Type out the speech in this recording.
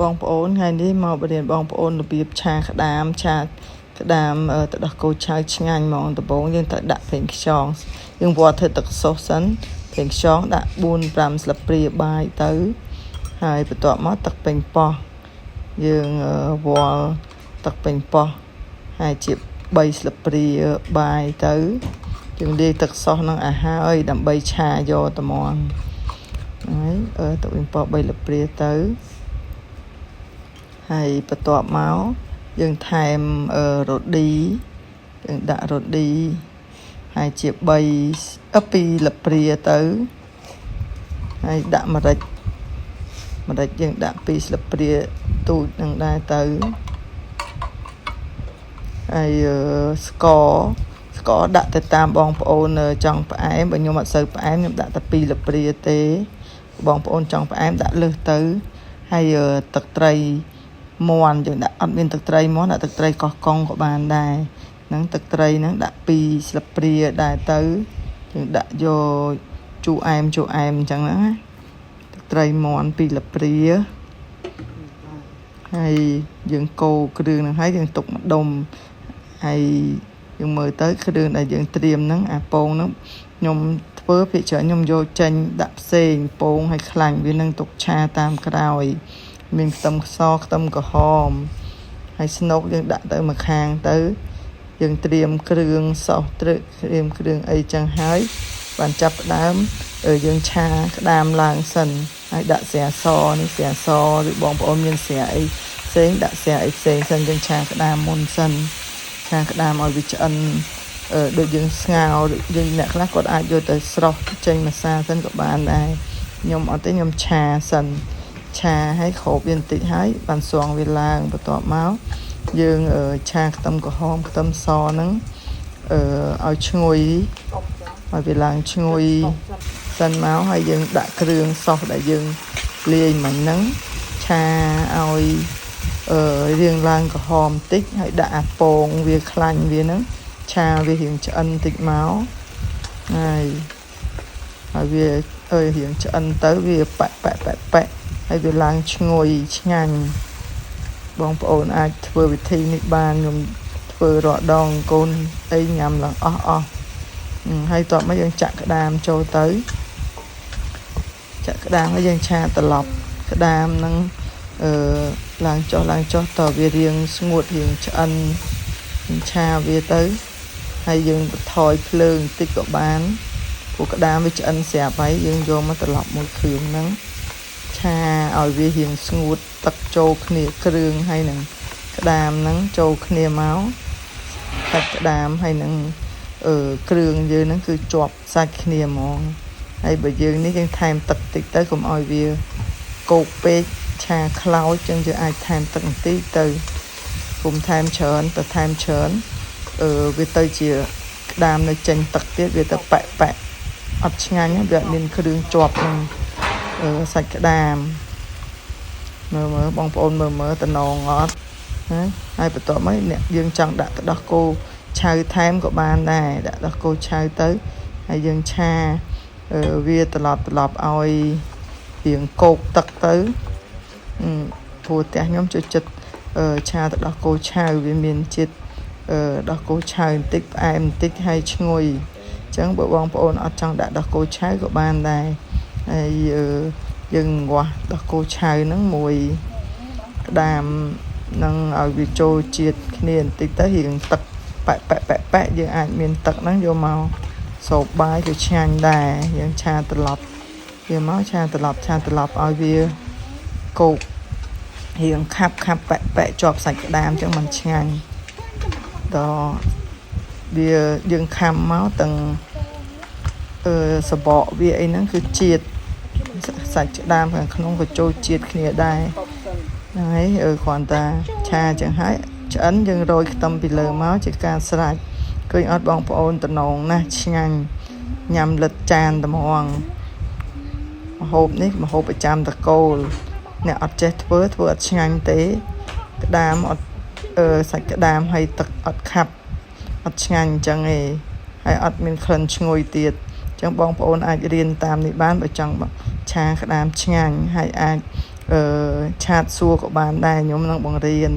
បងប្អូនថ្ងៃនេះមកបរៀនបងប្អូនរបៀបឆាក្តាមក្តាមទឹកដោះគោឆៅឆ្ងាញ់ហ្មងដំបូងយើងត្រូវដាក់ប្រេងខ្យងយើងវល់ធ្វើទឹកសុសសិនប្រេងខ្យងដាក់4-5ស្លាបព្រាបាយទៅហើយបន្ទាប់មកទឹកប៉េងប៉ោះយើងវល់ទឹកប៉េងប៉ោះហើយជា3ស្លាបព្រាបាយទៅយើងលាយទឹកសុសនឹងឲ្យហើយដើម្បីឆាយកត្មងហើយទឹកប៉េងប៉ោះ3ស្លាបព្រាទៅហើយបន្ទាប់មកយើងថែមរ៉ូឌីយើងដាក់រ៉ូឌីហើយជា2ស្លាបព្រាទៅហើយដាក់ម្រេចយើងដាក់2ស្លាបព្រាទូចនឹងដែរទៅហើយស្ករដាក់ទៅតាមបងប្អូនចង់ផ្អែមបើខ្ញុំអត់សូវផ្អែមខ្ញុំដាក់តែ2ស្លាបព្រាទេបងប្អូនចង់ផ្អែមដាក់លើសទៅហើយទឹកត្រីមាន់យើងដាក់អត់មានទឹកត្រីមាន់ដាក់ទឹកត្រីកោះកុងក៏បានដែរហ្នឹងទឹកត្រីហ្នឹងដាក់2ស្លាបព្រាដែរទៅយើងដាក់យកជូរអែមអញ្ចឹងណាទឹកត្រីមាន់2ស្លាបព្រាហើយយើងកូរគ្រឿងហ្នឹងហើយយើងទុកម្ដុំហើយយើងមើលទៅគ្រឿងដែលយើងត្រៀមហ្នឹងអាពងហ្នឹងខ្ញុំធ្វើភាគច្រើនខ្ញុំយកចេញដាក់ផ្សេងពងហើយខ្លាញ់វានឹងទុកឆាតាមក្រោយមានខ្ទឹមសខ្ទឹមក្រហមហើយស្នូកយើងដាក់ទៅមួយខាងទៅយើងត្រៀមគ្រឿងសោសត្រៀមគ្រឿងអីចឹងហើយបានចាប់ផ្ដើមយើងឆាក្តាមឡើងសិនហើយដាក់ស្រាសនេះស្រាសឬបងប្អូនមានស្រាអីផ្សេងដាក់ស្រាអីផ្សេងសិនយើងឆាក្តាមមុនសិនឆាក្តាមឲ្យវាឆ្អិនដូចយើងស្ងោរយើងអ្នកខ្លះគាត់អាចយកទៅស្រុះចេញម្សៅសិនក៏បានដែរខ្ញុំអត់ទេខ្ញុំឆាសិនឆាឲ្យគ្របវាបន្តិចហើយបានស្វងវាឡើងបន្ទាប់មកយើងឆាខ្ទឹមក្រហមខ្ទឹមសហ្នឹងឲ្យឈ្ងុយឲ្យវាឡើងឈ្ងុយសិនមកហើយយើងដាក់គ្រឿងសោសដែលយើងលាយមិញហ្នឹងឆាឲ្យរៀងឡើងក្រហមបន្តិចហើយដាក់អាពងវាខ្លាញ់វាហ្នឹងឆាវារៀងឆ្អិនបន្តិចមកហើយវារៀងឆ្អិនទៅវាប៉ែកហើយវាឡើងឈ្ងុយឆ្ងាញ់បងប្អូនអាចធ្វើវិធីនេះបានខ្ញុំធ្វើរាល់ដងកូនអីញ៉ាំឡើងអស់ហើយតោះមកយើងចាក់ក្តាមចូលទៅចាក់ក្តាមហើយយើងឆាត្រឡប់ក្តាមនឹងឡើងចុះតវារៀងស្ងួតរៀងឆ្អិនឆាវាទៅហើយយើងបន្ថយភ្លើងបន្តិចក៏បានព្រោះក្តាមវាឆ្អិនស្រាប់ហើយយើងយកមកត្រឡប់មួយគ្រឿងហ្នឹងឆាឲ្យវារៀងស្ងួតទឹកចូលគ្នាគ្រឿងហើយនឹងក្តាមហ្នឹងចូលគ្នាមកសាច់ក្តាមហើយនឹងគ្រឿងយើងហ្នឹងគឺជាប់សាច់គ្នាហ្មងហើយបើយើងនេះយើងថែមទឹកតិចទៅកុំឲ្យវាកោកពេកឆាខ្លោចចឹងយើងអាចថែមទឹកបន្តិចទៅគុំថែមច្រើនវាទៅជាក្តាមនៅចេញទឹកទៀតវាទៅប៉ែកអត់ឆ្ងាញ់វាអត់មានគ្រឿងជាប់នឹងសាច់ក្តាមមើលបងប្អូនមើលតំណងអត់ណាហើយបន្ទាប់មកអ្នកយើងចង់ដាក់ទឹកដោះគោឆៅថែមក៏បានដែរដាក់ដោះគោឆៅទៅហើយយើងឆាវាត្រឡប់ឲ្យរៀងកោកទឹកទៅព្រោះផ្ទះខ្ញុំចូលចិត្តឆាទឹកដោះគោឆៅវាមានជាតិដោះគោឆៅបន្តិចផ្អែមបន្តិចហើយឈ្ងុយអញ្ចឹងបើបងប្អូនអត់ចង់ដាក់ដោះគោឆៅក៏បានដែរហើយយើងងាស់ដោះគោឆៅហ្នឹងមួយក្តាមនឹងឲ្យវាចូលជាតិគ្នាបន្តិចទៅរៀងទឹកប៉ែកយើងអាចមានទឹកហ្នឹងយកមកសោបបាយក៏ឆ្ងាញ់ដែរយើងឆាត្រឡប់វាមកឆាត្រឡប់ឲ្យវាកោករៀងខាប់ប៉ែកជាប់សាច់ក្តាមអញ្ចឹងมันឆ្ងាញ់ដល់វាយើងខាំមកទាំងសបកវាអីហ្នឹងគឺជាតិសាច់ក្តាមខាងក្នុងក៏ចូលជាតិគ្នាដែរហ្នឹងហើយគ្រាន់តែឆាចឹងហើយឆ្អិនយើងរោយខ្ទឹមពីលើមកជាការស្រេចឃើញអត់បងប្អូនតំណងណាស់ឆ្ងាញ់ញ៉ាំលិតចានត្មងម្ហូបនេះម្ហូបប្រចាំតកូលអ្នកអត់ចេះធ្វើអត់ឆ្ងាញ់ទេក្តាមអត់សាច់ក្តាមហើយទឹកអត់ខាប់អត់ឆ្ងាញ់អញ្ចឹងឯងហើយអត់មានក្លិនឈ្ងុយទៀតអញ្ចឹងបងប្អូនអាចរៀនតាមនេះបានបើចង់ឆាក្តាមឆ្ងាញ់ហើយអាច ឆាតសួរក៏បានដែរខ្ញុំនឹងបង្រៀន